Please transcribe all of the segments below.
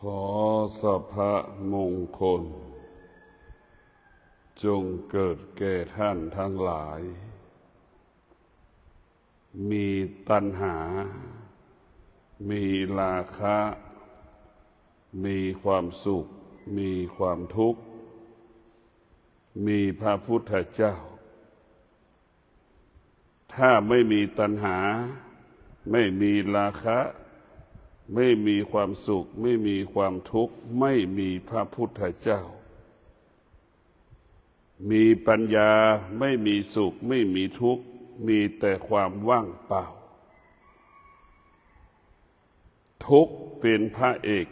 ขอสัพพะมงคลจงเกิดแก่ท่านทั้งหลายมีตัณหามีราคะมีความสุขมีความทุกข์มีพระพุทธเจ้าถ้าไม่มีตัณหาไม่มีราคะไม่มีความสุขไม่มีความทุกข์ไม่มีพระพุทธเจ้ามีปัญญาไม่มีสุขไม่มีทุกข์มีแต่ความว่างเปล่าทุกข์เป็นพระเอก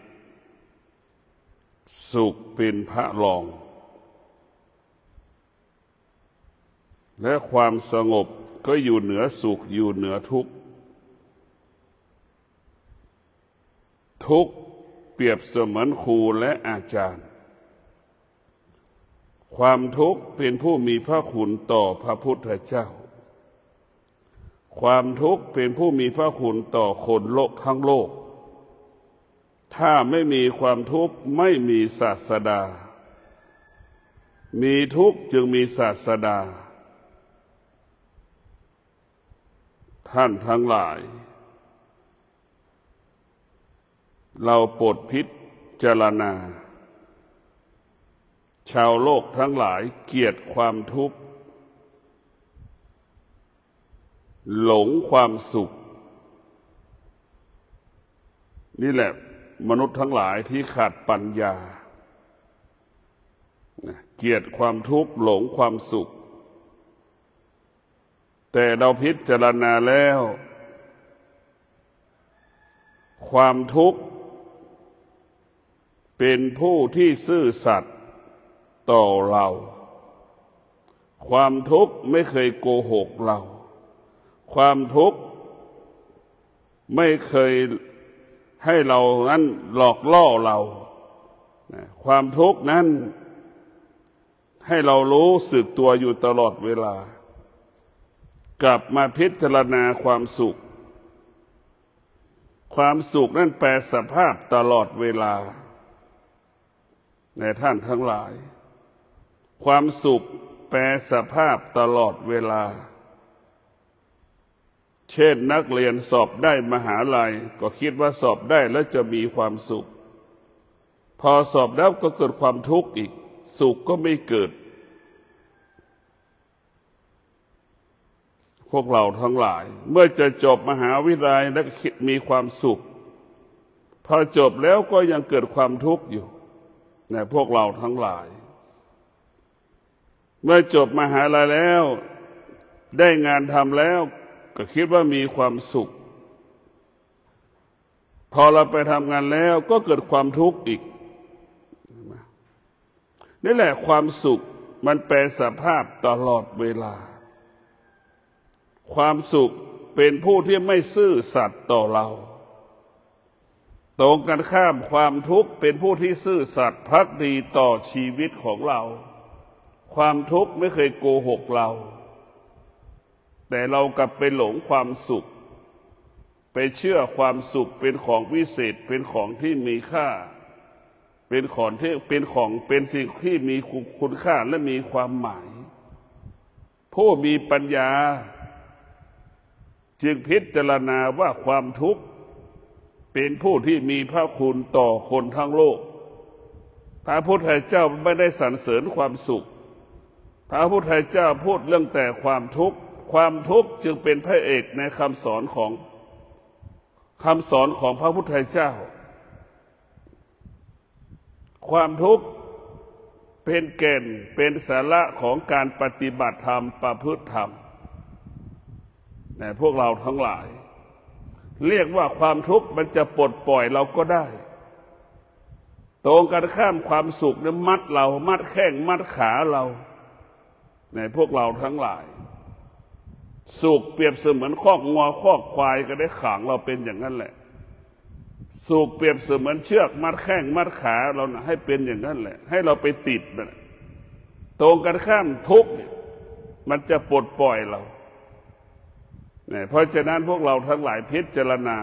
สุขเป็นพระรองและความสงบก็อยู่เหนือสุขอยู่เหนือทุกข์ทุกข์เปรียบเสมือนครูและอาจารย์ความทุกข์เป็นผู้มีพระคุณต่อพระพุทธเจ้าความทุกข์เป็นผู้มีพระคุณต่อคนโลกทั้งโลกถ้าไม่มีความทุกข์ไม่มีศาสดามีทุกข์จึงมีศาสดาท่านทั้งหลายเราโปรดพิจารณาชาวโลกทั้งหลายเกลียดความทุกข์หลงความสุขนี่แหละมนุษย์ทั้งหลายที่ขาดปัญญาเกลียดความทุกข์หลงความสุขแต่เราพิจารณาแล้วความทุกข์เป็นผู้ที่ซื่อสัตย์ต่อเราความทุกข์ไม่เคยโกหกเราความทุกข์ไม่เคยให้เรานั้นหลอกล่อเราความทุกข์นั้นให้เรารู้สึกตัวอยู่ตลอดเวลากลับมาพิจารณาความสุขความสุขนั้นแปรสภาพตลอดเวลาในท่านทั้งหลายความสุขแปรสภาพตลอดเวลาเช่นนักเรียนสอบได้มหาลัยก็คิดว่าสอบได้แล้วจะมีความสุขพอสอบแล้วก็เกิดความทุกข์อีกสุขก็ไม่เกิดพวกเราทั้งหลายเมื่อจะจบมหาวิทยาลัยแล้วคิดมีความสุขพอจบแล้วก็ยังเกิดความทุกข์อยู่ในพวกเราทั้งหลายเมื่อจบมหาลัยแล้วได้งานทำแล้วก็คิดว่ามีความสุขพอเราไปทำงานแล้วก็เกิดความทุกข์อีกนี่แหละความสุขมันแปรสภาพตลอดเวลาความสุขเป็นผู้ที่ไม่ซื่อสัตย์ต่อเราตรงกันข้ามความทุกข์เป็นผู้ที่ซื่อสัตย์ภักดีต่อชีวิตของเราความทุกข์ไม่เคยโกหกเราแต่เรากลับไปหลงความสุขไปเชื่อความสุขเป็นของวิเศษเป็นของที่มีค่าเป็นของที่เป็นสิ่งที่มีคุณค่าและมีความหมายผู้มีปัญญาจึงพิจารณาว่าความทุกข์เป็นผู้ที่มีพระคุณต่อคนทั้งโลกพระพุทธเจ้าไม่ได้สรรเสริญความสุขพระพุทธเจ้าพูดเรื่องแต่ความทุกข์ความทุกข์จึงเป็นพระเอกในคำสอนของพระพุทธเจ้าความทุกข์เป็นแก่นเป็นสาระของการปฏิบัติธรรมประพฤติธรรมในพวกเราทั้งหลายเรียกว่าความทุกข์มันจะปลดปล่อยเราก็ได้ตรงกันข้ามความสุขนั้นมัดเรามัดแข้งมัดขาเราในพวกเราทั้งหลายสุขเปรียบเสมือนคอกงัวคอกควายก็ได้ขังเราเป็นอย่างนั้นแหละสุขเปรียบเสมือนเชือกมัดแข้งมัดขาเราให้เป็นอย่างนั้นแหละให้เราไปติดมันตรงกันข้ามทุกข์มันจะปลดปล่อยเราเพราะฉะนั้นพวกเราทั้งหลายพิจารณา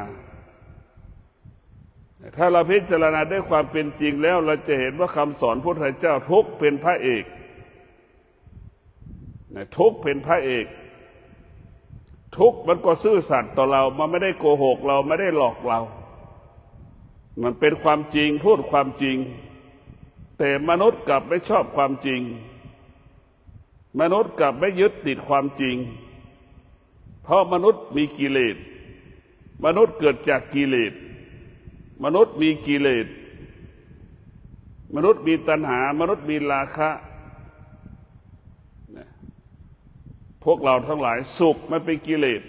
ถ้าเราพิจารณาด้วยความเป็นจริงแล้วเราจะเห็นว่าคำสอนพระพุทธเจ้าทุกข์เป็นพระเอกทุกข์เป็นพระเอกทุกข์มันก็ซื่อสัตย์ต่อเรามันไม่ได้โกหกเราไม่ได้หลอกเรามันเป็นความจริงพูดความจริงแต่มนุษย์กลับไม่ชอบความจริงมนุษย์กลับไม่ยึดติดความจริงเพราะมนุษย์มีกิเลสมนุษย์เกิดจากกิเลสมนุษย์มีกิเลสมนุษย์มีตัณหามนุษย์มีราคะพวกเราทั้งหลายสุขมันเป็นกิเลส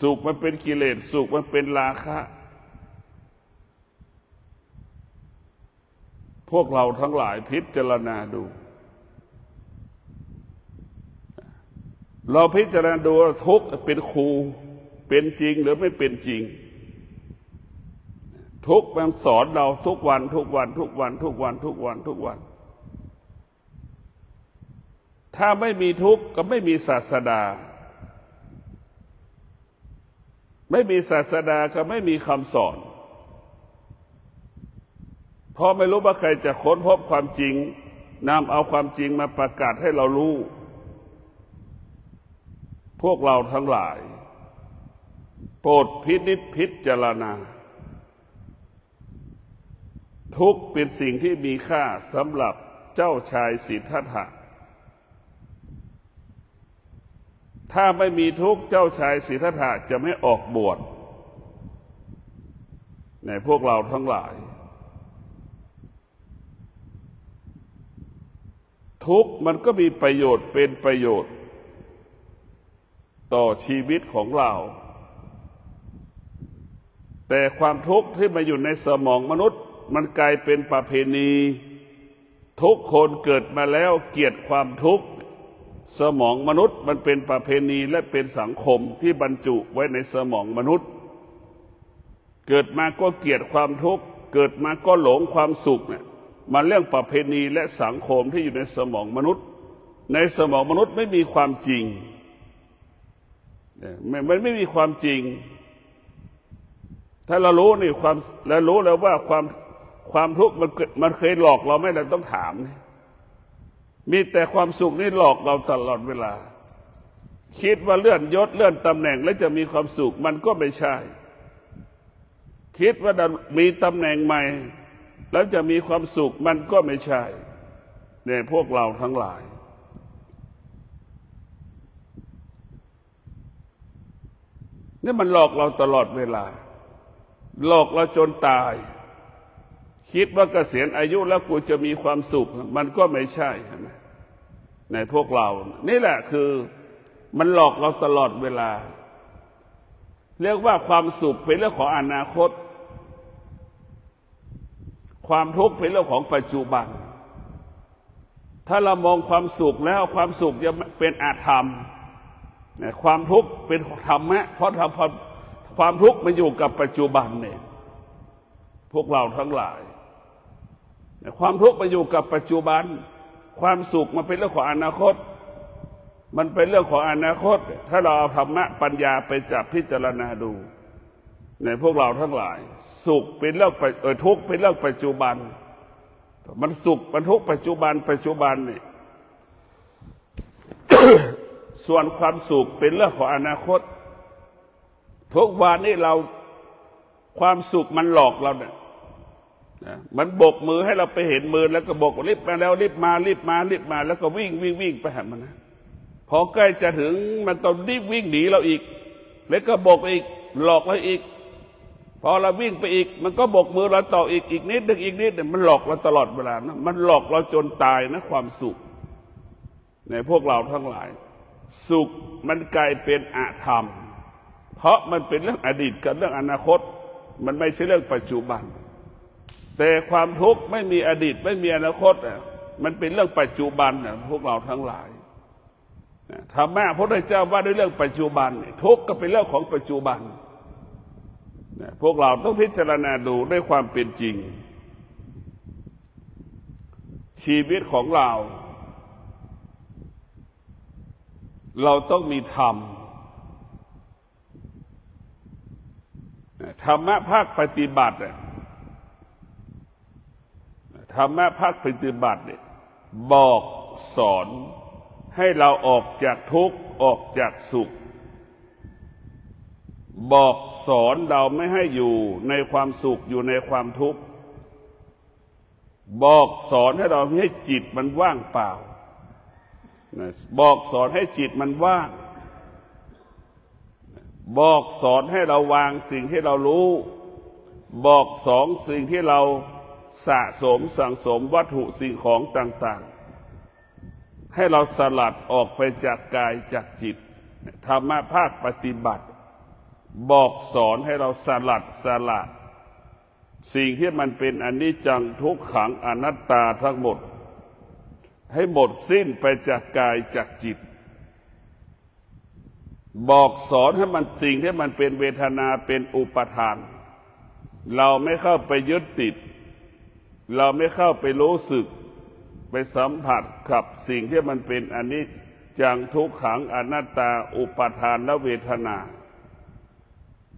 สุขมันเป็นกิเลสสุขมันเป็นราคะพวกเราทั้งหลายพิจารณาดูเราพิจารณาดูว่าทุกข์เป็นครูเป็นจริงหรือไม่เป็นจริงทุกข์มันสอนเราทุกวันทุกวันทุกวันทุกวันทุกวันทุกวันถ้าไม่มีทุกข์ก็ไม่มีศาสดาไม่มีศาสดาก็ไม่มีคำสอนเพราะไม่รู้ว่าใครจะค้นพบความจริงนำเอาความจริงมาประกาศให้เรารู้พวกเราทั้งหลายโปรดพินิจพิจารณาทุกข์เป็นสิ่งที่มีค่าสำหรับเจ้าชายสิทธัตถะถ้าไม่มีทุกข์เจ้าชายสิทธัตถะจะไม่ออกบวชในพวกเราทั้งหลายทุกข์มันก็มีประโยชน์เป็นประโยชน์ต่อชีวิตของเราแต่ความทุกข์ที่มาอยู่ในสมองมนุษย์มันกลายเป็นประเพณีทุกคนเกิดมาแล้วเกลียดความทุกข์สมองมนุษย์มันเป็นประเพณีและเป็นสังคมที่บรรจุไว้ในสมองมนุษย์เกิดมาก็เกลียดความทุกข์เกิดมาก็หลงความสุขเนี่ยมันเรื่องประเพณีและสังคมที่อยู่ในสมองมนุษย์ในสมองมนุษย์ไม่มีความจริงมันไม่มีความจริงถ้าเรารู้นี่ความแล้วรู้แล้วว่าความทุกข์มันเคยหลอกเราไหมเราต้องถามมีแต่ความสุขนี่หลอกเราตลอดเวลาคิดว่าเลื่อนยศเลื่อนตำแหน่งแล้วจะมีความสุขมันก็ไม่ใช่คิดว่ามีตำแหน่งใหม่แล้วจะมีความสุขมันก็ไม่ใช่เนี่ยพวกเราทั้งหลายนี่มันหลอกเราตลอดเวลาหลอกเราจนตายคิดว่าเกษียณอายุแล้วกูจะมีความสุขมันก็ไม่ใช่ในพวกเรานี่แหละคือมันหลอกเราตลอดเวลาเรียกว่าความสุขเป็นเรื่องของอนาคตความทุกข์เป็นเรื่องของปัจจุบันถ้าเรามองความสุขแล้วความสุขจะเป็นอาธรรมความทุกข์เป็นธรรมะเพราะความทุกข์มันอยู่กับปัจจุบันเนี่ยพวกเราทั้งหลายความทุกข์มันอยู่กับปัจจุบันความสุขมันเป็นเรื่องของอนาคตมันเป็นเรื่องของอนาคตถ้าเราเอาธรรมะปัญญาไปจับพิจารณาดูในพวกเราทั้งหลายสุขเป็นเรื่องทุกข์เป็นเรื่องปัจจุบันมันสุขมันทุกข์ปัจจุบันนี่ ส่วนความสุขเป็นเรื่องของอนาคตทุกวันนี้เราความสุขมันหลอกเราเนี่ยมันบกมือให้เราไปเห็นมือแล้วก็บอกรีบมาแล้วรีบมาแล้วก็วิ่งไปหามันนะพอใกล้จะถึงมันต้องรีบวิ่งหนีเราอีกแล้วก็บอกอีกหลอกเราอีกพอเราวิ่งไปอีกมันก็บกมือเราต่ออีกนิดนึงมันหลอกเราตลอดเวลานะมันหลอกเราจนตายนะความสุขในพวกเราทั้งหลายสุขมันกลายเป็นอธรรมเพราะมันเป็นเรื่องอดีตกับเรื่องอนาคตมันไม่ใช่เรื่องปัจจุบันแต่ความทุกข์ไม่มีอดีตไม่มีอนาคตมันเป็นเรื่องปัจจุบันพวกเราทั้งหลายธรรมะพระพุทธเจ้าว่าด้วยเรื่องปัจจุบันทุกข์ก็เป็นเรื่องของปัจจุบันพวกเราต้องพิจารณาดูด้วยความเป็นจริงชีวิตของเราต้องมีธรรม ธรรมะภาคปฏิบัติธรรมะภาคปฏิบัติบอกสอนให้เราออกจากทุกข์ออกจากสุขบอกสอนเราไม่ให้อยู่ในความสุขอยู่ในความทุกข์บอกสอนให้เราไม่ให้จิตมันว่างเปล่าบอกสอนให้จิตมันว่างบอกสอนให้เราวางสิ่งที่เรารู้บอกสอนสิ่งที่เราสะสมสั่งสมวัตถุสิ่งของต่างๆให้เราสลัดออกไปจากกายจากจิตธรรมะภาคปฏิบัติบอกสอนให้เราสละสิ่งที่มันเป็นอนิจจังทุกขังอนัตตาทั้งหมดให้หมดสิ้นไปจากกายจากจิตบอกสอนให้มันสิ่งที่มันเป็นเวทนาเป็นอุปทานเราไม่เข้าไปยึดติดเราไม่เข้าไปรู้สึกไปสัมผัสกับสิ่งที่มันเป็นอนิจจังทุกขังอนัตตาอุปทานและเวทนา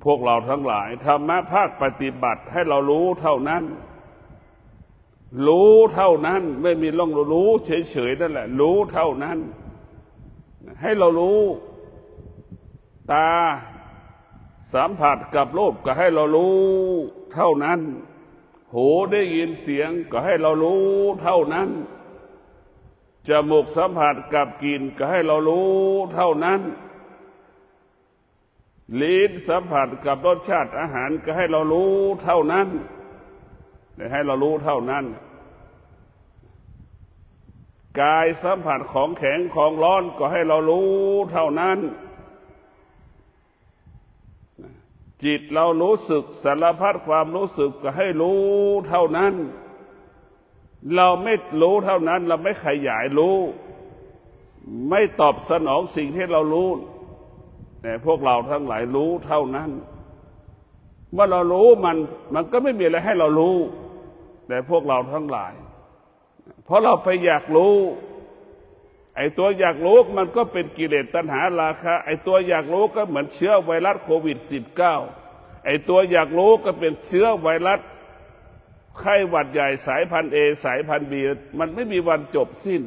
พวกเราทั้งหลายธรรมะภาคปฏิบัติให้เรารู้เท่านั้นรู้เท่านั้นไม่มีล่องรู้เฉยๆนั่นแหละรู้เท่านั้นให้เรารู้ตาสัมผัสกับรูปก็ให้เรารู้เท่านั้นหูได้ยินเสียงก็ให้เรารู้เท่านั้นจมูกสัมผัสกับกลิ่นก็ให้เรารู้เท่านั้นลิ้นสัมผัสกับรสชาติอาหารก็ให้เรารู้เท่านั้นให้เรารู้เท่านั้นกายสัมผัสของแข็งของร้อนก็ให้เรารู้เท่านั้นจิตเรารู้สึกสารพัดความรู้สึกก็ให้รู้เท่านั้นเราไม่รู้เท่านั้นเราไม่ขยายรู้ไม่ตอบสนองสิ่งที่เรารู้แต่พวกเราทั้งหลายรู้เท่านั้นเมื่อเรารู้มันก็ไม่มีอะไรให้เรารู้แต่พวกเราทั้งหลายเพราะเราไปอยากรู้ไอ้ตัวอยากรู้มันก็เป็นกิเลสตัณหาราคะไอ้ตัวอยากรู้ก็เหมือนเชื้อไวรัสโควิด -19 ไอ้ตัวอยากรู้ก็เป็นเชื้อไวรัสไข้หวัดใหญ่สายพันธุ์ A สายพันธุ์ B มันไม่มีวันจบสิ้น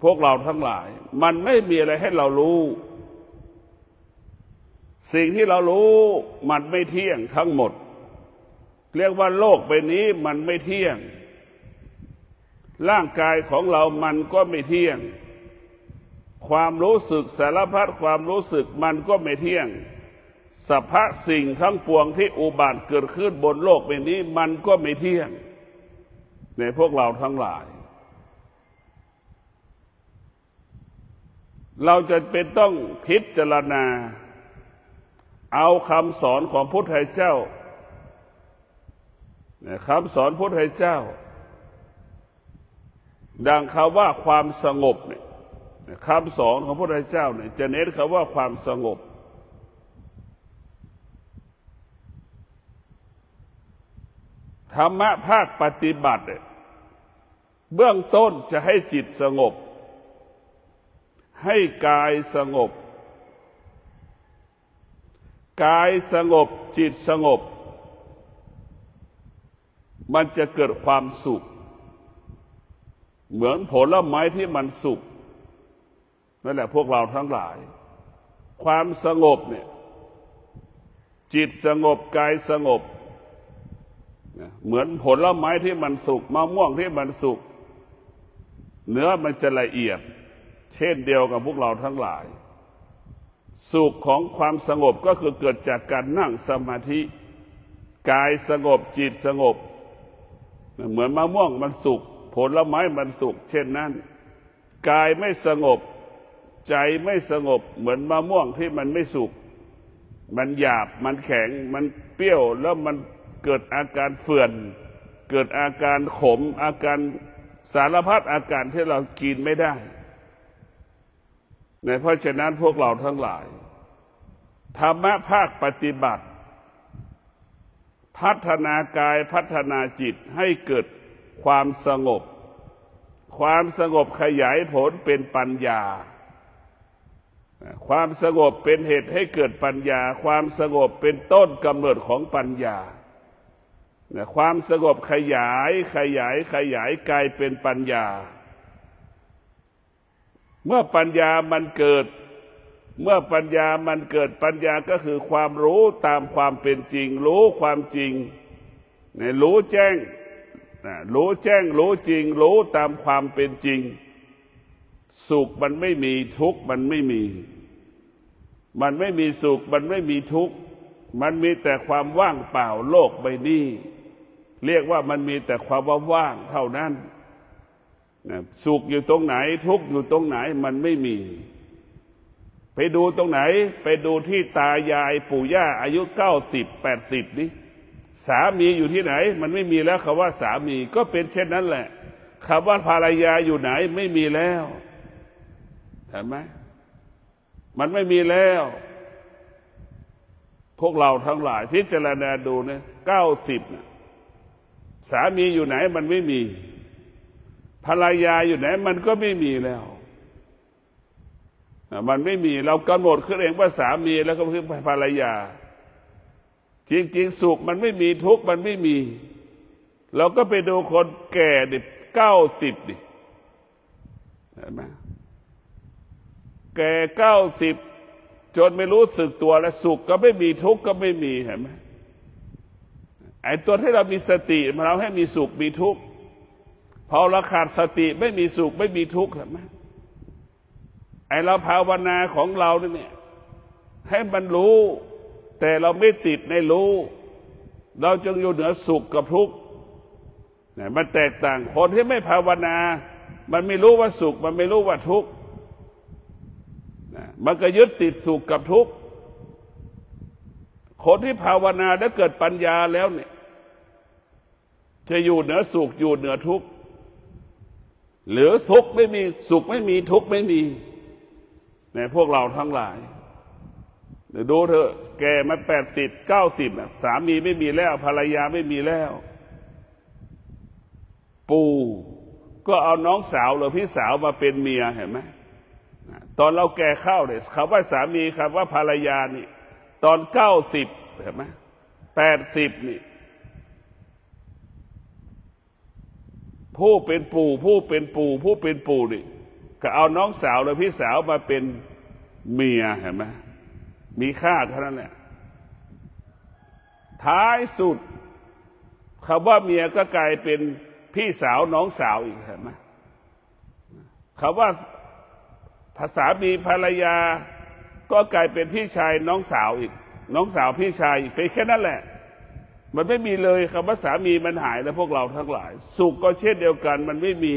พวกเราทั้งหลายมันไม่มีอะไรให้เรารู้สิ่งที่เรารู้มันไม่เที่ยงทั้งหมดเรียกว่าโลกใบนี้มันไม่เที่ยงร่างกายของเรามันก็ไม่เที่ยงความรู้สึกสารพัดความรู้สึกมันก็ไม่เที่ยงสรรพสิ่งทั้งปวงที่อุบัติเกิดขึ้นบนโลกใบนี้มันก็ไม่เที่ยงในพวกเราทั้งหลายเราจะเป็นต้องพิจารณาเอาคำสอนของพุทธเจ้าคำสอนพุทธเจ้าดังคำว่าความสงบเนี่ยคำสอนของพระพุทธเจ้าเนี่ยจะเน้นคำว่าความสงบธรรมะภาคปฏิบัติเบื้องต้นจะให้จิตสงบให้กายสงบกายสงบจิตสงบมันจะเกิดความสุขเหมือนผลไม้ที่มันสุกนั่นแหละพวกเราทั้งหลายความสงบเนี่ยจิตสงบกายสงบเหมือนผลไม้ที่มันสุกมะม่วงที่มันสุกเนื้อมันจะละเอียดเช่นเดียวกับพวกเราทั้งหลายสุขของความสงบก็คือเกิดจากการนั่งสมาธิกายสงบจิตสงบเหมือนมะม่วงมันสุกผลไม้มันสุกเช่นนั้นกายไม่สงบใจไม่สงบเหมือนมะม่วงที่มันไม่สุกมันหยาบมันแข็งมันเปรี้ยวแล้วมันเกิดอาการเฟื่อนเกิดอาการขมอาการสารพัดอาการที่เรากินไม่ได้เพราะฉะนั้นพวกเราทั้งหลายธรรมะภาคปฏิบัติพัฒนากายพัฒนาจิตให้เกิดความสงบความสงบขยายผลเป็นปัญญา ความสงบเป็นเหตุให้เกิดปัญญาความสงบเป็นต้นกำเนิดของปัญญาความสงบขยายกลายเป็นปัญญาเมื่อปัญญามันเกิดปัญญาก็คือความรู้ตามความเป็นจริงรู้ความจริงรู้แจ้งรู้จริงรู้ตามความเป็นจริงสุขมันไม่มีทุกข์มันไม่มีสุขมันไม่มีทุกข์มันมีแต่ความว่างเปล่าโลกใบนี้เรียกว่ามันมีแต่ความว่างเท่านั้นสุขอยู่ตรงไหนทุกข์อยู่ตรงไหนมันไม่มีไปดูตรงไหนไปดูที่ตายายปู่ย่าอายุ90-80นี่สามีอยู่ที่ไหนมันไม่มีแล้วคำว่าสามีก็เป็นเช่นนั้นแหละคำว่าภรรยาอยู่ไหนไม่มีแล้วเห็นไหมมันไม่มีแล้วพวกเราทั้งหลายพิจารณาดูนะ90สามีอยู่ไหนมันไม่มีภรรยาอยู่ไหนมันก็ไม่มีแล้วมันไม่มีเรากำหนดขึ้นเองว่าสามีแล้วก็คือภรรยาจริงๆสุขมันไม่มีทุกข์มันไม่มีเราก็ไปดูคนแก่ดิ90ดิเห็นไหมแก่90จนไม่รู้สึกตัวแล้วสุขก็ไม่มีทุกข์ก็ไม่มีเห็นไหมไอ้ตัวที่เรามีสติเราให้มีสุขมีทุกข์พอเราขาดสติไม่มีสุขไม่มีทุกข์เห็นไหมไอ้เราภาวนาของเราเนี่ยให้มันรู้แต่เราไม่ติดในรู้เราจึงอยู่เหนือสุขกับทุกข์มันแตกต่างคนที่ไม่ภาวนามันไม่รู้ว่าสุขมันไม่รู้ว่าทุกข์มันก็ยึดติดสุขกับทุกข์คนที่ภาวนาแล้วเกิดปัญญาแล้วเนี่ยจะอยู่เหนือสุขอยู่เหนือทุกข์หรือสุขไม่มีสุขไม่มีทุกข์ไม่มีในพวกเราทั้งหลายดูเถอะแกมา80-90สามีไม่มีแล้วภรรยาไม่มีแล้วปู่ก็เอาน้องสาวหรือพี่สาวมาเป็นเมียเห็นไหมตอนเราแก่เข้าเนี่ยคำว่าสามีคำว่าภรรยานี่ตอน90เห็นไหม80นี่ผู้เป็นปู่นี่ก็เอาน้องสาวหรือพี่สาวมาเป็นเมียเห็นไหมมีค่าเท่านั้นแหละท้ายสุดคำว่าเมียก็กลายเป็นพี่สาวน้องสาวอีกเห็นไหมคำว่าภาษามีภรรยาก็กลายเป็นพี่ชายน้องสาวอีกน้องสาวพี่ชายอีกเป็นแค่นั้นแหละมันไม่มีเลยคำว่าสามีมันหายแล้วพวกเราทั้งหลายสุขก็เช่นเดียวกันมันไม่มี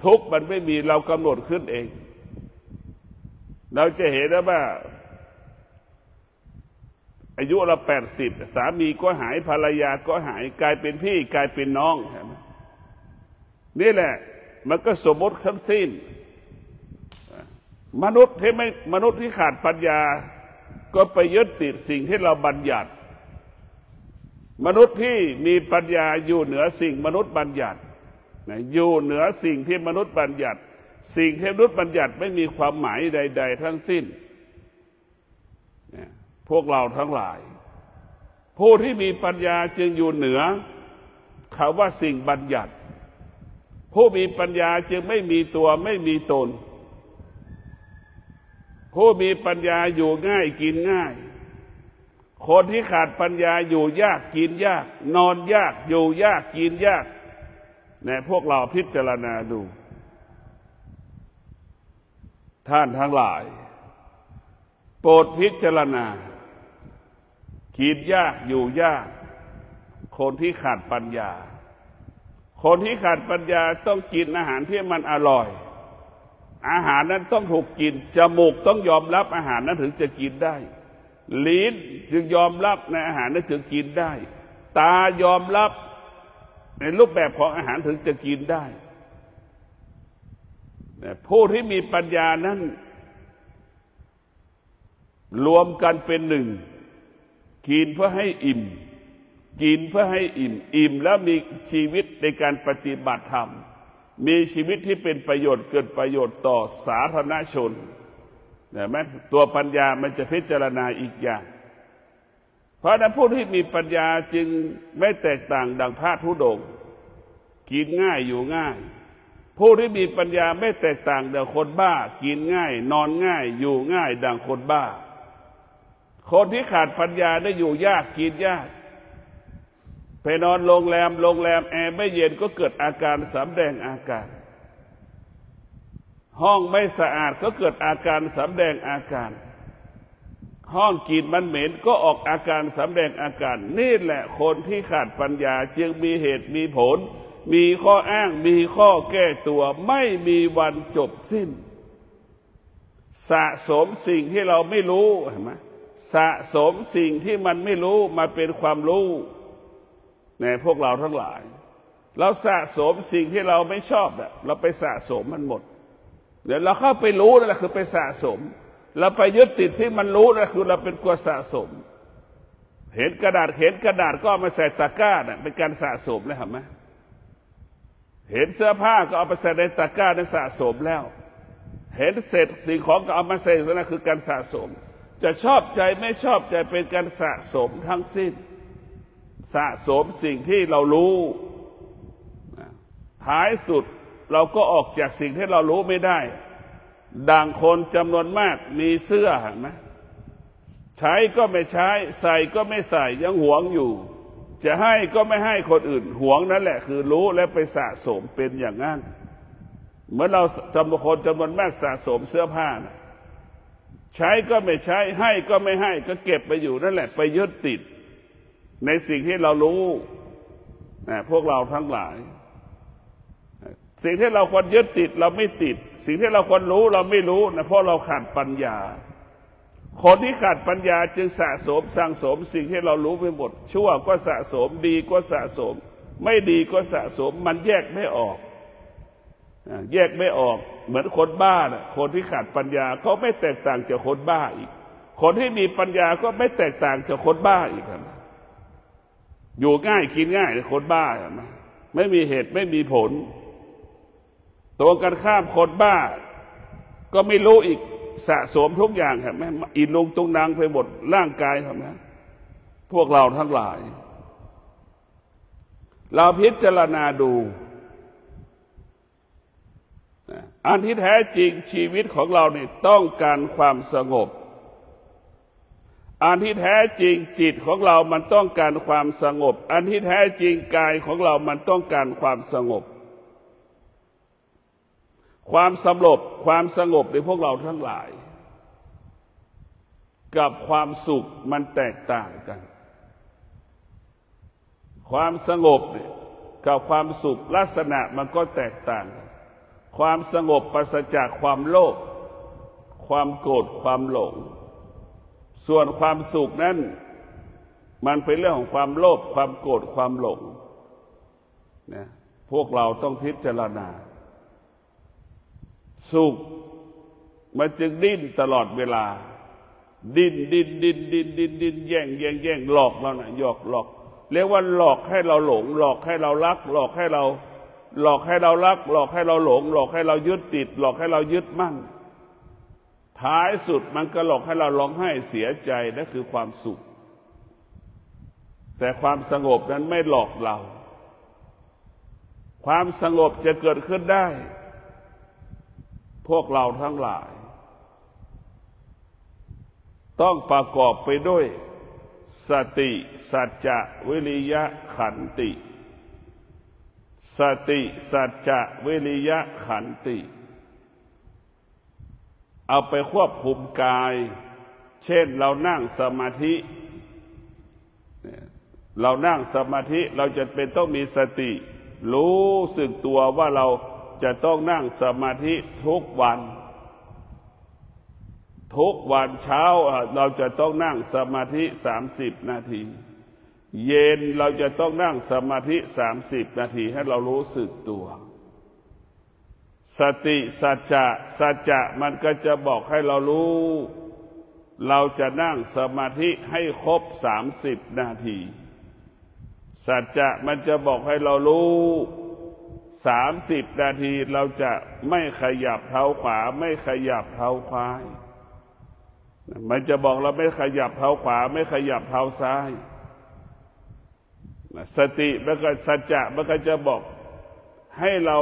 ทุกข์มันไม่มีเรากำหนดขึ้นเองเราจะเห็นว่าอายุเรา80สามีก็หายภรรยาก็หายกลายเป็นพี่กลายเป็นน้องเห็นไหมนี่แหละมันก็สมมติทั้งสิ้นมนุษย์ที่ขาดปัญญาก็ไปยึดติดสิ่งที่เราบัญญัติมนุษย์ที่มีปัญญาอยู่เหนือสิ่งมนุษย์บัญญัติอยู่เหนือสิ่งที่มนุษย์บัญญัติสิ่งที่มนุษย์บัญญัติไม่มีความหมายใดๆทั้งสิ้นพวกเราทั้งหลายผู้ที่มีปัญญาจึงอยู่เหนือคำว่าสิ่งบัญญัติผู้มีปัญญาจึงไม่มีตัวไม่มีตนผู้มีปัญญาอยู่ง่ายกินง่ายคนที่ขาดปัญญาอยู่ยากกินยากนอนยากอยู่ยากกินยากเนี่ยพวกเราพิจารณาดูท่านทั้งหลายโปรดพิจารณากินยากอยู่ยากคนที่ขาดปัญญาคนที่ขาดปัญญาต้องกินอาหารที่มันอร่อยอาหารนั้นต้องถูกกินจมูกต้องยอมรับอาหารนั้นถึงจะกินได้ลิ้นจึงยอมรับในอาหารนั้นถึงกินได้ตายอมรับในรูปแบบของอาหารถึงจะกินได้ผู้ที่มีปัญญานั้นรวมกันเป็นหนึ่งกินเพื่อให้อิ่มกินเพื่อให้อิ่มแล้วมีชีวิตในการปฏิบัติธรรมมีชีวิตที่เป็นประโยชน์เกิดประโยชน์ต่อสาธารณชน แต่แม้ตัวปัญญามันจะพิจารณาอีกอย่างเพราะนั้นผู้ที่มีปัญญาจึงไม่แตกต่างดังพระธุดงค์กินง่ายอยู่ง่ายผู้ที่มีปัญญาไม่แตกต่างดังคนบ้ากินง่ายนอนง่ายอยู่ง่ายดังคนบ้าคนที่ขาดปัญญาได้อยู่ยากกินยากไปนอนโรงแรมแอร์ไม่เย็นก็เกิดอาการสำแดงอาการห้องไม่สะอาดก็เกิดอาการสำแดงอาการห้องกลิ่นมันเหม็นก็ออกอาการสำแดงอาการนี่แหละคนที่ขาดปัญญาจึงมีเหตุมีผลมีข้ออ้างมีข้อแก้ตัวไม่มีวันจบสิ้นสะสมสิ่งที่เราไม่รู้เห็นไหมสะสมสิ่งที่มันไม่รู้มาเป็นความรู้ในพวกเราทั้งหลายเราสะสมสิ่งที่เราไม่ชอบเราไปสะสมมันหมดเดี๋ยวเราเข้าไปรู้นั่นแหละคือไปสะสมเราไปยึดติดที่มันรู้นั่นคือเราเป็นตัวสะสมเห็นกระดาษก็เอามาใส่ตะกร้าเป็นการสะสมแล้วเห็นไหมเห็นเสื้อผ้าก็เอาไปใส่ในตะกร้านั่นสะสมแล้วเห็นเศษสิ่งของก็เอามาใส่นั่นคือการสะสมจะชอบใจไม่ชอบใจเป็นการสะสมทั้งสิ้นสะสมสิ่งที่เรารู้ท้ายสุดเราก็ออกจากสิ่งที่เรารู้ไม่ได้ดังคนจำนวนมากมีเสื้อเห็นไหมใช้ก็ไม่ใช้ใส่ก็ไม่ใส่ยังหวงอยู่จะให้ก็ไม่ให้คนอื่นหวงนั่นแหละคือรู้และไปสะสมเป็นอย่างนั้นเหมือนเราคนจำนวนมากสะสมเสื้อผ้านะใช้ก็ไม่ใช้ให้ก็ไม่ให้ก็เก็บไปอยู่นั่นแหละไปยึดติดในสิ่งที่เรารู้พวกเราทั้งหลายสิ่งที่เราควรยึดติดเราไม่ติดสิ่งที่เราควรรู้เราไม่รู้นะเพราะเราขาดปัญญาคนที่ขาดปัญญาจึงสะสมสั่งสมสิ่งที่เรารู้ไปหมดชั่วก็สะสมดีก็สะสมไม่ดีก็สะสมมันแยกไม่ออกแยกไม่ออกเหมือนคนบ้านะคนที่ขาดปัญญาก็ไม่แตกต่างจากคนบ้าอีกคนที่มีปัญญาก็ไม่แตกต่างจากคนบ้าอีกครับอยู่ง่ายกินง่ายคนบ้าไม่มีเหตุไม่มีผลตรงกันข้ามคนบ้าก็ไม่รู้อีกสะสมทุกอย่างเห็นไหมอินลงตุงนางไปหมดร่างกายเห็นไหมพวกเราทั้งหลายเราพิจารณาดูอันที่แท้จริงชีวิตของเราเนี่ยต้องการความสงบอันที่แท้จริงจิตของเรามันต้องการความสงบอันที่แท้จริงกายของเรามันต้องการความสงบความสงบในพวกเราทั้งหลายกับความสุขมันแตกต่างกันความสงบกับความสุขลักษณะมันก็แตกต่างกันความสงบปราศจากความโลภความโกรธความหลงส่วนความสุขนั้นมันเป็นเรื่องของความโลภความโกรธความหลงนะพวกเราต้องพิจารณาสุขมันจึงดิ้นตลอดเวลาดิ้นแย่งหลอกเรานะหลอกเรียกว่าหลอกให้เราหลงหลอกให้เรารักหลอกให้เรารักหลอกให้เราหลงหลอกให้เรายึดติดหลอกให้เรายึดมั่นท้ายสุดมันก็หลอกให้เราร้องไห้เสียใจนั่นคือความสุขแต่ความสงบนั้นไม่หลอกเราความสงบจะเกิดขึ้นได้พวกเราทั้งหลายต้องประกอบไปด้วยสติสัจจะวิริยะขันติสติสัจจะวิริยะขันติเอาไปควบคุมกายเช่นเรานั่งสมาธิเราจะเป็นต้องมีสติรู้สึกตัวว่าเราจะต้องนั่งสมาธิทุกวันเช้าเราจะต้องนั่งสมาธิ30 นาทีเย็นเราจะต้องนั่งสมาธิ30 นาทีให้เรารู้สึกตัวสติสัจจะมันก็จะบอกให้เรารู้เราจะนั่งสมาธิให้ครบ30 นาทีสัจจะมันจะบอกให้เรารู้30 นาทีเราจะไม่ขยับเท้าขวาไม่ขยับเท้าซ้าย มันจะบอกเราไม่ขยับเท้าขวาไม่ขยับเท้าซ้ายสติมันก็สัจจะมันก็จะบอกให้เรา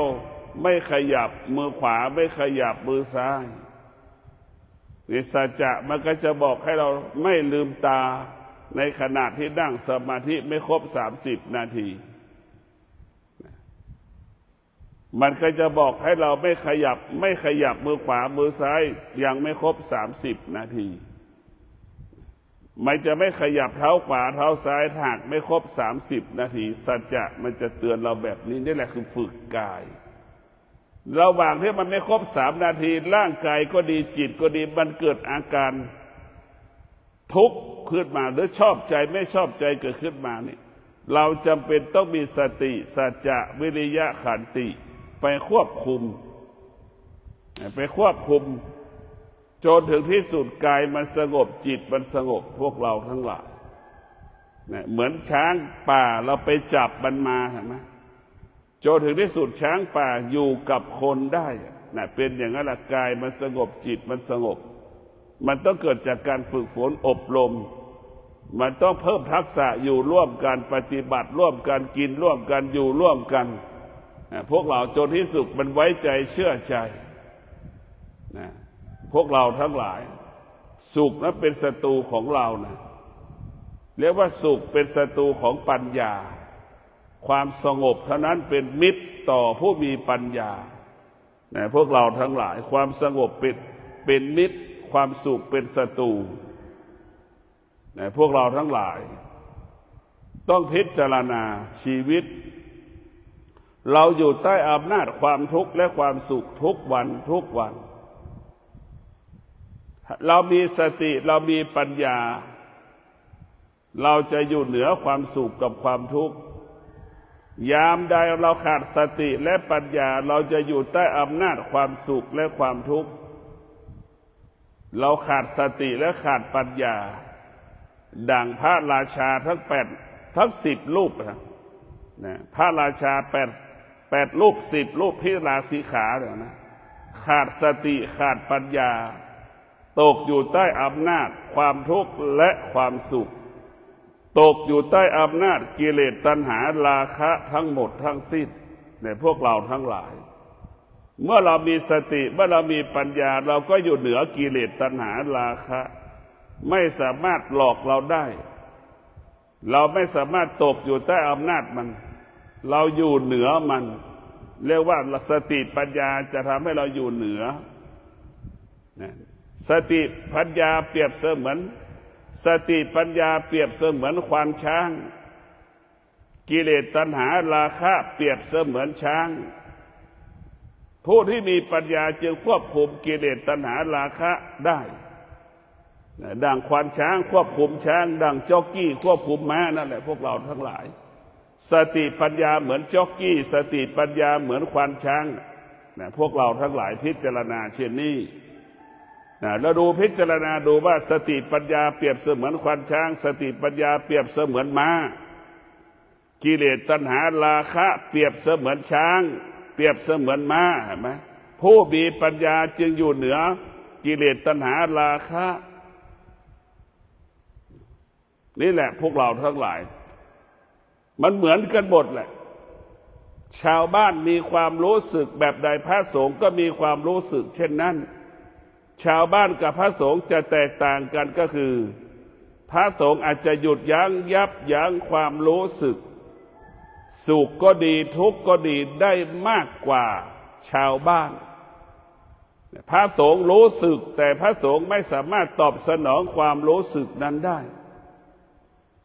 ไม่ขยับมือขวาไม่ขยับมือซ้ายนี่สัจจะมันก็จะบอกให้เราไม่ลืมตาในขณะที่นั่งสมาธิไม่ครบ30 นาทีมันก็จะบอกให้เราไม่ขยับมือขวามือซ้ายยังไม่ครบ30 นาทีมันจะไม่ขยับเท้าขวาเท้าซ้ายหากไม่ครบ30 นาทีสัจจะมันจะเตือนเราแบบนี้นี่แหละคือฝึกกายระหว่างที่มันไม่ครบ3 นาทีร่างกายก็ดีจิตก็ดีมันเกิดอาการทุกข์ขึ้นมาหรือชอบใจไม่ชอบใจเกิดขึ้นมานี่เราจำเป็นต้องมีสติสัจจะวิริยะขันติไปควบคุมจนถึงที่สุดกายมันสงบจิตมันสงบพวกเราทั้งหลายเหมือนช้างป่าเราไปจับมันมาเห็นไหมจนถึงที่สุดช้างป่าอยู่กับคนได้เป็นอย่างนั้นละกายมันสงบจิตมันสงบมันต้องเกิดจากการฝึกฝนอบรมมันต้องเพิ่มทักษะอยู่ร่วมกันปฏิบัติร่วมกันกินร่วมกันอยู่ร่วมกันพวกเราจนที่สุดมันไว้ใจเชื่อใจพวกเราทั้งหลายสุขนั้นเป็นศัตรูของเรานะเรียกว่าสุขเป็นศัตรูของปัญญาความสงบเท่านั้นเป็นมิตรต่อผู้มีปัญญาพวกเราทั้งหลายความสงบเป็นมิตรความสุขเป็นศัตรูพวกเราทั้งหลายต้องพิจารณาชีวิตเราอยู่ใต้อำนาจความทุกข์และความสุขทุกวันเรามีสติเรามีปัญญาเราจะอยู่เหนือความสุขกับความทุกข์ยามใดเราขาดสติและปัญญาเราจะอยู่ใต้อำนาจความสุขและความทุกข์เราขาดสติและขาดปัญญาดังพระราชาทั้ง10 รูปนะพระราชา8 รูป10 รูปที่ราศีขาเนี่ยนะขาดสติขาดปัญญาตกอยู่ใต้อำนาจความทุกข์และความสุขตกอยู่ใต้อำนาจกิเลสตัณหาราคะทั้งหมดทั้งสิ้นในพวกเราทั้งหลายเมื่อเรามีสติเมื่อเรามีปัญญาเราก็อยู่เหนือกิเลสตัณหาราคะไม่สามารถหลอกเราได้เราไม่สามารถตกอยู่ใต้อำนาจมันเราอยู่เหนือมันเรียกว่าสติปัญญาจะทำให้เราอยู่เหนือสติปัญญาเปรียบเสมือนสติปัญญาเปรียบเสมือนควานช้างกิเลสตัณหาราคะเปรียบเสมือนช้างผู้ที่มีปัญญาจึงควบคุมกิเลสตัณหาราคะได้ดังควานช้างควบคุมช้างดังจ็อกกี้ควบคุมม้านั่นแหละพวกเราทั้งหลายสติปัญญาเหมือนจ็อกกี้สติปัญญาเหมือนควานช้างพวกเราทั้งหลายพิจารณาเช่นนี้แล้วดูพิจารณาดูว่าสติปัญญาเปรียบเสมือนควานช้างสติปัญญาเปรียบเสมือนม้ากิเลสตัณหาราคะเปรียบเสมือนช้างเปรียบเสมือนม้าเห็นไหมผู้มีปัญญาจึงอยู่เหนือกิเลสตัณหาราคะนี่แหละพวกเราทั้งหลายมันเหมือนกันหมดแหละชาวบ้านมีความรู้สึกแบบใดพระสงฆ์ก็มีความรู้สึกเช่นนั้นชาวบ้านกับพระสงฆ์จะแตกต่างกันก็คือพระสงฆ์อาจจะหยุดยับยั้งความรู้สึกสุขก็ดีทุกข์ก็ดีได้มากกว่าชาวบ้านพระสงฆ์รู้สึกแต่พระสงฆ์ไม่สามารถตอบสนองความรู้สึกนั้นได้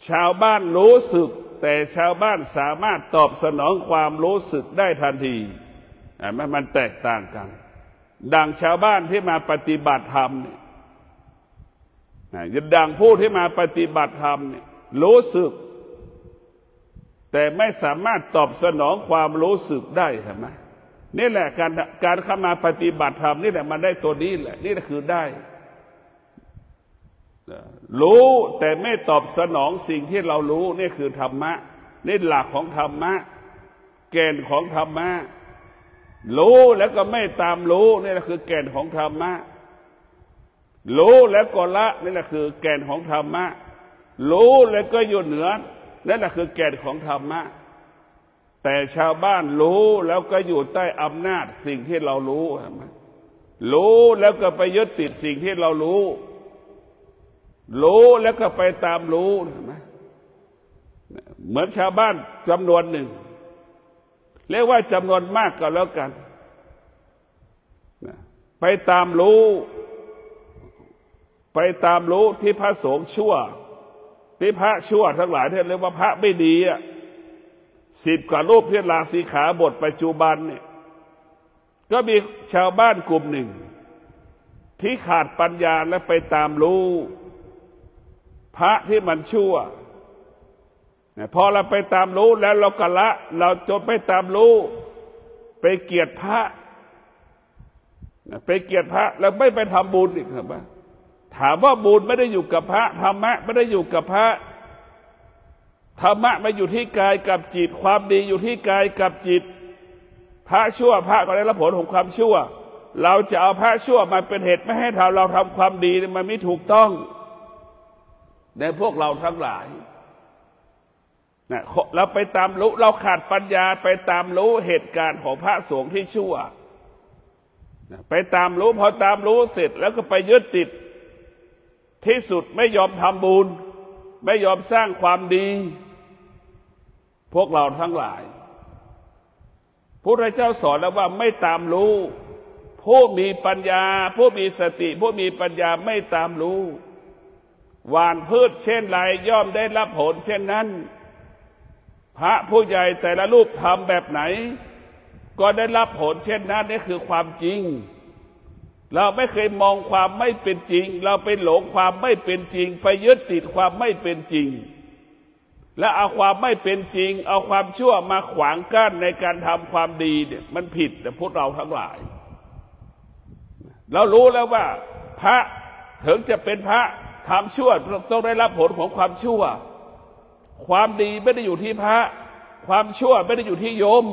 ชาวบ้านรู้สึกแต่ชาวบ้านสามารถตอบสนองความรู้สึกได้ทันทีมันแตกต่างกันดังชาวบ้านที่มาปฏิบัติธรรมเนี่ยดังผู้ที่มาปฏิบัติธรรมเนี่ยรู้สึกแต่ไม่สามารถตอบสนองความรู้สึกได้ใช่ไหมนี่แหละการเข้ามาปฏิบัติธรรมนี่แหละมันได้ตัวนี้แหละนี่แหละคือได้รู้แต่ไม่ตอบสนองสิ่งที่เรารู้นี่คือธรรมะนี่หลักของธรรมะแก่นของธรรมะรู้แล้วก็ไม่ตามรู้นี่แหละคือแก่นของธรรมะ รู้แล้วก็ละนี่แหละคือแก่นของธรรมะรู้แล้วก็อยู่เหนือนั่นแหละคือแก่นของธรรมะแต่ชาวบ้านรู้แล้วก็อยู่ใต้อำนาจสิ่งที่เรารู้รู้แล้วก็ไปยึดติดสิ่งที่เรารู้แล้วก็ไปตามรู้เหมือนชาวบ้านจำนวนหนึ่งเรียกว่าจำนวนมากก็แล้วกันไปตามรู้ที่พระสงฆ์ชั่วที่พระชั่วทั้งหลายที่เรียกว่าพระไม่ดี10 กว่ารูปที่ลาสิกขาบทปัจจุบันเนี่ยก็มีชาวบ้านกลุ่มหนึ่งที่ขาดปัญญาและไปตามรู้พระที่มันชั่วพอเราไปตามรู้แล้วเราก็ละเราจนไปตามรู้ไปเกลียดพระแล้วไม่ไปทำบุญอีกครับถามว่าบุญไม่ได้อยู่กับพระธรรมะไม่ได้อยู่กับพระธรรมะมาอยู่ที่กายกับจิตความดีอยู่ที่กายกับจิตพระชั่วพระก็ได้รับผลของความชั่วเราจะเอาพระชั่วมาเป็นเหตุไม่ให้เราทำความดีมันไม่ถูกต้องในพวกเราทั้งหลายเราไปตามรู้เราขาดปัญญาไปตามรู้เหตุการณ์ของพระสงฆ์ที่ชั่วไปตามรู้พอตามรู้เสร็จแล้วก็ไปยึดติดที่สุดไม่ยอมทำบุญไม่ยอมสร้างความดีพวกเราทั้งหลายพระพุทธเจ้าสอนแล้วว่าไม่ตามรู้ผู้มีปัญญาผู้มีสติผู้มีปัญญาไม่ตามรู้หว่านพืชเช่นไรย่อมได้รับผลเช่นนั้นพระผู้ใหญ่แต่ละรูปทำแบบไหนก็ได้รับผลเช่นนั้นนี่คือความจริงเราไม่เคยมองความไม่เป็นจริงเราไปหลงความไม่เป็นจริงไปยึดติดความไม่เป็นจริงและเอาความไม่เป็นจริงเอาความชั่วมาขวางกั้นในการทำความดีเนี่ยมันผิดแต่พวกเราทั้งหลายเรารู้แล้วว่าพระถึงจะเป็นพระทำชั่วต้องได้รับผลของความชั่วความดีไม่ได้อยู่ที่พระความชั่วไม่ได้อยู่ที่โยม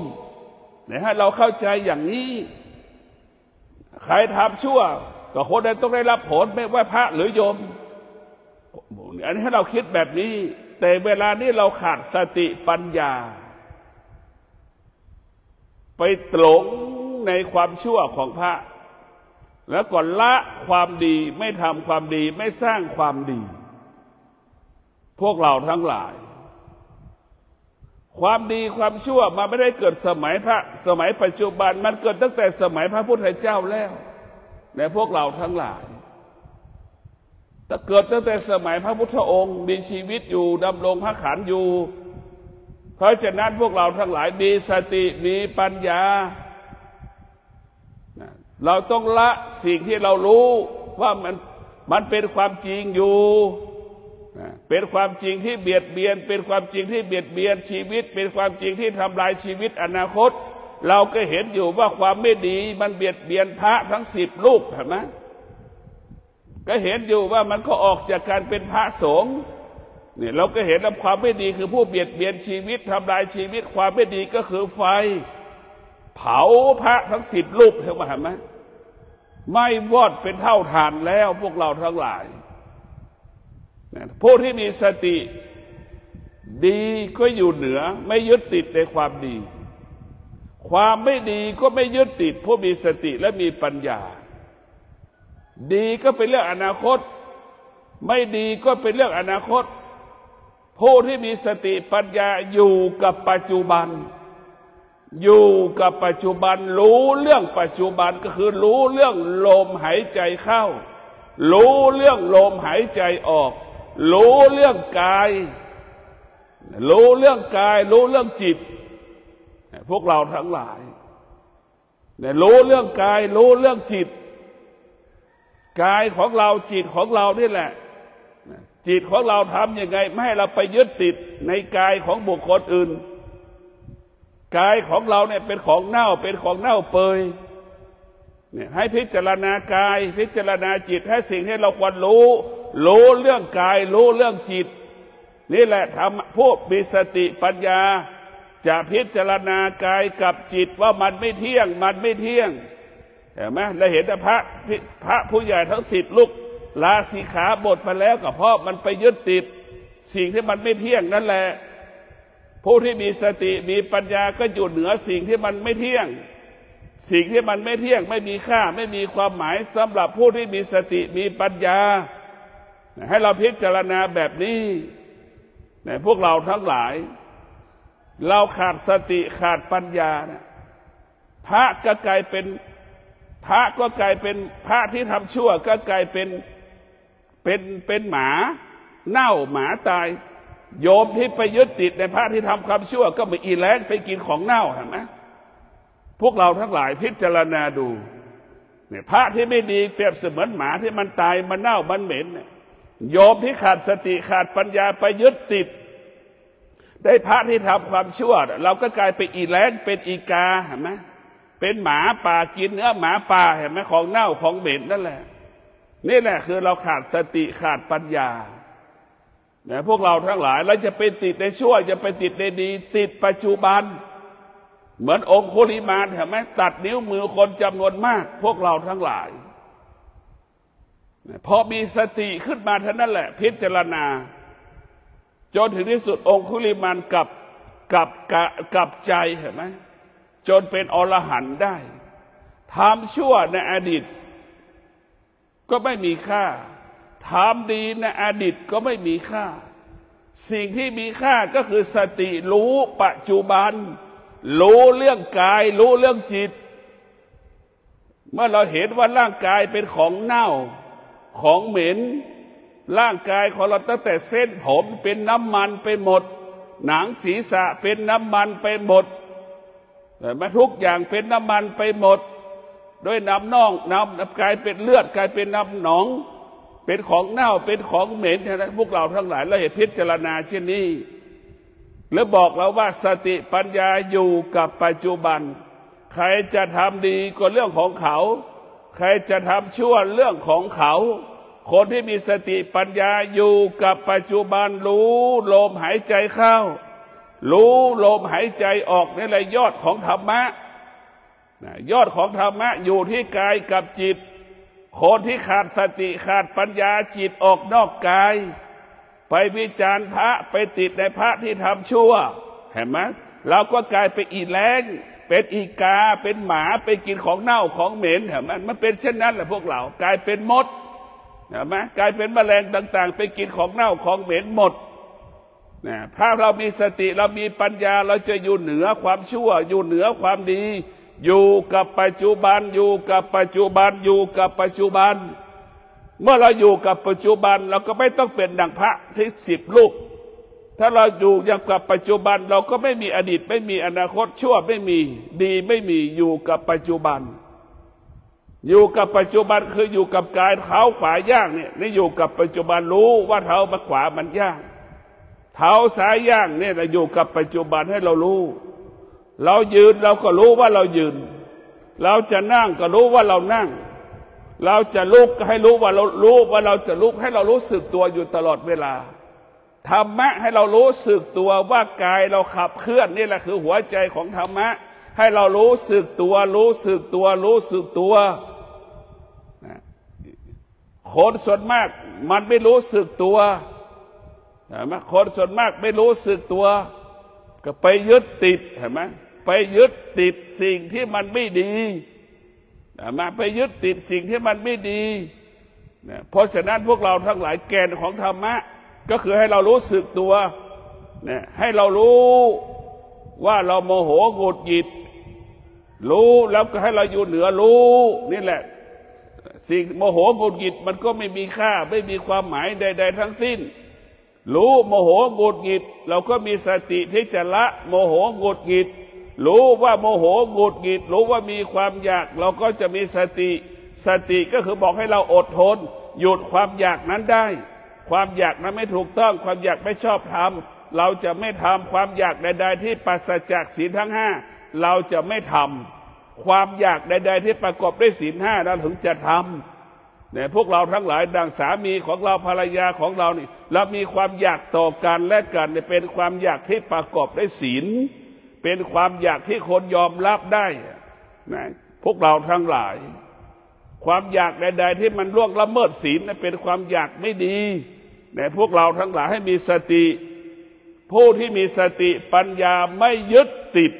นะฮะเราเข้าใจอย่างนี้ใครทำชั่วก็คนนั้นต้องได้รับผลไม่ว่าพระหรือโยมอันนี้ให้เราคิดแบบนี้แต่เวลานี้เราขาดสติปัญญาไปหลงในความชั่วของพระแล้วก็ละความดีไม่ทำความดีไม่สร้างความดีพวกเราทั้งหลายความดีความชั่วมันไม่ได้เกิดสมัยปัจจุบันมันเกิดตั้งแต่สมัยพระพุทธเจ้าแล้วในพวกเราทั้งหลายแต่เกิดตั้งแต่สมัยพระพุทธองค์มีชีวิตอยู่ดำรงพระขันธ์อยู่เพราะฉะนั้นพวกเราทั้งหลายมีสติมีปัญญาเราต้องละสิ่งที่เรารู้ว่ามันเป็นความจริงอยู่เป็นความจริงที่เบียดเบียนเป็นความจริงที่เบียดเบียนชีวิตเป็นความจริงที่ทำลายชีวิตอนาคตเราก็เห็นอยู่ว่าความไม่ดีมันเบียดเบียนพระทั้ง10 รูปเห็นไหมก็เห็นอยู่ว่ามันก็ออกจากการเป็นพระสงฆ์เนี่ยเราก็เห็นว่าความไม่ดีคือผู้เบียดเบียนชีวิตทำลายชีวิตความไม่ดีก็คือไฟเผาพระทั้ง10 รูปเห็นไหมไม่วอดเป็นเท่าฐานแล้วพวกเราทั้งหลายผู้ที่มีสติดีก็อยู่เหนือไม่ยึดติดในความดีความไม่ดีก็ไม่ยึดติดผู้มีสติและมีปัญญาดีก็เป็นเรื่องอนาคตไม่ดีก็เป็นเรื่องอนาคตผู้ที่มีสติปัญญาอยู่กับปัจจุบันอยู่กับปัจจุบันรู้เรื่องปัจจุบันก็คือรู้เรื่องลมหายใจเข้ารู้เรื่องลมหายใจออกรู้เรื่องกายรู้เรื่องกายรู้เรื่องจิตพวกเราทั้งหลายรู้เรื่องกายรู้เรื่องจิตกายของเราจิตของเรานี่แหละจิตของเราทำยังไงไม่ให้เราไปยึดติดในกายของบุคคลอื่นกายของเราเนี่ยเป็นของเน่าเป็นของเน่าเปื่อยเนี่ยให้พิจารณากายพิจารณาจิตให้สิ่งที่เราควรรู้เรื่องกายรู้เรื่องจิตนี่แหละทำผู้มีสติปัญญาจะพิจารณากายกับจิตว่ามันไม่เที่ยงมันไม่เที่ยงเห็นไหมเราเห็นพระผู้ใหญ่ทั้ง10 รูป ลาสิกขาบทไปแล้วก็เพราะมันไปยึดติดสิ่งที่มันไม่เที่ยงนั่นแหละผู้ที่มีสติมีปัญญาก็อยู่เหนือสิ่งที่มันไม่เที่ยงสิ่งที่มันไม่เที่ยงไม่มีค่าไม่มีความหมายสำหรับผู้ที่มีสติมีปัญญาให้เราพิจารณาแบบนี้พวกเราทั้งหลายเราขาดสติขาดปัญญานะพระก็กลายเป็นพระก็กลายเป็นพระที่ทำชั่วก็กลายเป็นหมาเน่าหมาตายโยมที่ไปยึดติดในพระที่ทำความชั่วก็มีอีแรงไปกินของเน่าเห็นไหมพวกเราทั้งหลายพิจารณาดูเนี่ยพระที่ไม่ดีเปรียบเสมือนหมาที่มันตายมันเน่ามันเหม็นเนี่ยโยมที่ขาดสติขาดปัญญาไปยึดติดได้พระที่ทำความชั่วเราก็กลายเป็นอีแรงเป็นอีกาเห็นไหมเป็นหมาป่ากินเนื้อหมาป่าเห็นไหมของเน่าของเหม็นนั่นแหละนี่แหละคือเราขาดสติขาดปัญญาเนี่ยพวกเราทั้งหลายเราจะไปติดในชั่วจะไปติดในดีติดปัจจุบันเหมือนองคุลิมานเห็นไหมตัดนิ้วมือคนจำนวนมากพวกเราทั้งหลายพอมีสติขึ้นมาเท่านั้นแหละพิจารณาจนถึงที่สุดองคุลิมานกลับใจเห็นไหมจนเป็นอรหันต์ได้ทำชั่วในอดีตก็ไม่มีค่าทำดีในอดีตก็ไม่มีค่าสิ่งที่มีค่าก็คือสติรู้ปัจจุบันรู้เรื่องกายรู้เรื่องจิตเมื่อเราเห็นว่าร่างกายเป็นของเน่าของเหม็นร่างกายของเราตั้งแต่เส้นผมเป็นน้ำมันไปหมดหนังศีรษะเป็นน้ำมันไปหมดมาทุกอย่างเป็นน้ำมันไปหมดด้วยน้ำน่องน้ำกลายเป็นเลือดกลายเป็นน้ำหนองเป็นของเน่าเป็นของเหม็นนะพวกเราทั้งหลายเราเห็นพิจารณาเช่นนี้แล้วบอกเราว่าสติปัญญาอยู่กับปัจจุบันใครจะทำดีก็เรื่องของเขาใครจะทำชั่วเรื่องของเขาคนที่มีสติปัญญาอยู่กับปัจจุบันรู้ลมหายใจเข้ารู้ลมหายใจออกนี่แหละยอดของธรรมะยอดของธรรมะอยู่ที่กายกับจิตคนที่ขาดสติขาดปัญญาจิตออกนอกกายไปวิจารณ์พระไปติดในพระที่ทำชั่วเห็นไหมเราก็กลายเป็นอีแรงเป็นอีกาเป็นหมาไปกินของเน่าของเหม็นเห็นไหมมันเป็นเช่นนั้นแหละพวกเรากลายเป็นมดเห็นไหมกลายเป็นแมลงต่างๆไปกินของเน่าของเหม็นหมดถ้าเรามีสติเรามีปัญญาเราจะอยู่เหนือความชั่วอยู่เหนือความดีอยู่กับปัจจุบันอยู่กับปัจจุบันอยู่กับปัจจุบันเมื่อเราอยู่กับปัจจุบันเราก็ไม่ต้องเป็นดังพระที่10 รูปถ้าเราอยู่อย่างกับปัจจุบันเราก็ไม่มีอดีตไม่มีอนาคตชั่วไม่มีดีไม่มีอยู่กับปัจจุบันอยู่กับปัจจุบันคืออยู่กับกายเท้าขวาย่างเนี่ยนี่อยู่กับปัจจุบันรู้ว่าเท้าขวามันย่างเท้าซ้ายย่างเนี่ยเราอยู่กับปัจจุบันให้เรารู้เรายืนเราก็รู้ว่าเรายืนเราจะนั่งก็รู้ว่าเรานั่งเราจะลุกให้รู้ว่าเรารู้ว่าเราจะลุกให้เรารู้สึกตัวอยู่ตลอดเวลาธรรมะให้เรารู้สึกตัวว่ากายเราขับเคลื่อนนี่แหละคือหัวใจของธรรมะให้เรารู้สึกตัวรู้สึกตัวรู้สึกตัวคนส่วนมากมันไม่รู้สึกตัวคนส่วนมากไม่รู้สึกตัวก็ไปยึดติดเห็นไหมไปยึดติดสิ่งที่มันไม่ดีมาไปยึดติดสิ่งที่มันไม่ดีเพราะฉะนั้นพวกเราทั้งหลายแกนของธรรมะก็คือให้เรารู้สึกตัวให้เรารู้ว่าเราโมโหหงุดหงิดรู้แล้วก็ให้เราอยู่เหนือรู้นี่แหละสิ่งโมโหหงุดหงิดมันก็ไม่มีค่าไม่มีความหมายใดๆทั้งสิ้นรู้โมโหหงุดหงิดเราก็มีสติที่จะละโมโหหงุดหงิดรู้ว่าโมโหหงุดหงิดรู้ว่ามีความอยากเราก็จะมีสติก็คือบอกให้เราอดทนหยุดความอยากนั้นได้ความอยากนั้นไม่ถูกต้องความอยากไม่ชอบธรรมเราจะไม่ทำความอยากใดๆที่ปราศจากศีลทั้ง5เราจะไม่ทำความอยากใดๆที่ประกอบด้วยศีล5เราถึงจะทำเนี่ยพวกเราทั้งหลายดังสามีของเราภรรยาของเรานี่เรามีความอยากต่อกันและกันเป็นความอยากที่ประกอบด้วยศีลเป็นความอยากที่คนยอมรับได้นะพวกเราทั้งหลาย ความอยากใดๆที่มันล่วงละเมิดศีลเป็นความอยากไม่ดีแต่พวกเราทั้งหลายให้มีสติผู้ที่มีสติปัญญาไม่ยึดติด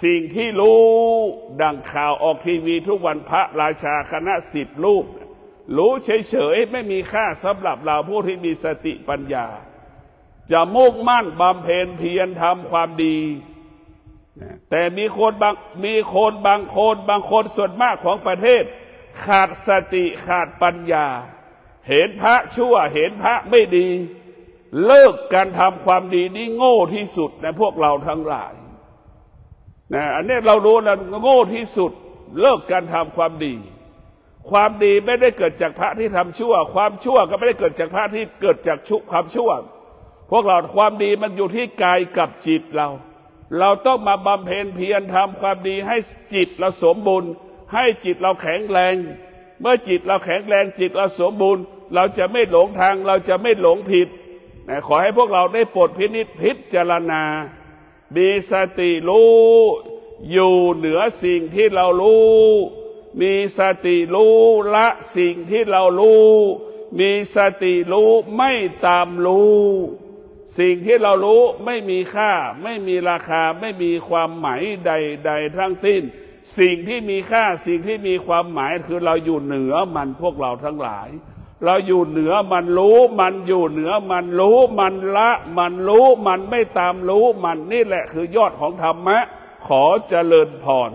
สิ่งที่รู้ดังข่าวออกทีวีทุกวันพระราชาคณะ10 รูปรู้เฉยๆไม่มีค่าสำหรับเราผู้ที่มีสติปัญญาจะมุ่งมั่นบำเพ็ญเพียรทำความดีแต่มีคนบางคนส่วนมากของประเทศขาดสติขาดปัญญาเห็นพระชั่วเห็นพระไม่ดีเลิกการทำความดีนี่โง่ที่สุดนะพวกเราทั้งหลายนะอันนี้เรารู้แล้วโง่ที่สุดเลิกการทำความดีความดีไม่ได้เกิดจากพระที่ทำชั่วความชั่วก็ไม่ได้เกิดจากพระที่เกิดจากความชั่วพวกเราความดีมันอยู่ที่กายกับจิตเราต้องมาบำเพ็ญเพียรทำความดีให้จิตเราสมบูรณ์ให้จิตเราแข็งแรงเมื่อจิตเราแข็งแรงจิตเราสมบูรณ์เราจะไม่หลงทางเราจะไม่หลงผิดขอให้พวกเราได้โปรดพิจารณามีสติรู้อยู่เหนือสิ่งที่เรารู้มีสติรู้ละสิ่งที่เรารู้มีสติรู้ไม่ตามรู้สิ่งที่เรารู้ไม่มีค่าไม่มีราคาไม่มีความหมายใดๆทั้งสิ้นสิ่งที่มีค่าสิ่งที่มีความหมายคือเราอยู่เหนือมันพวกเราทั้งหลายเราอยู่เหนือมันรู้มันอยู่เหนือมันรู้มันละมันรู้มันไม่ตามรู้มันนี่แหละคือยอดของธรรมะขอเจริญพร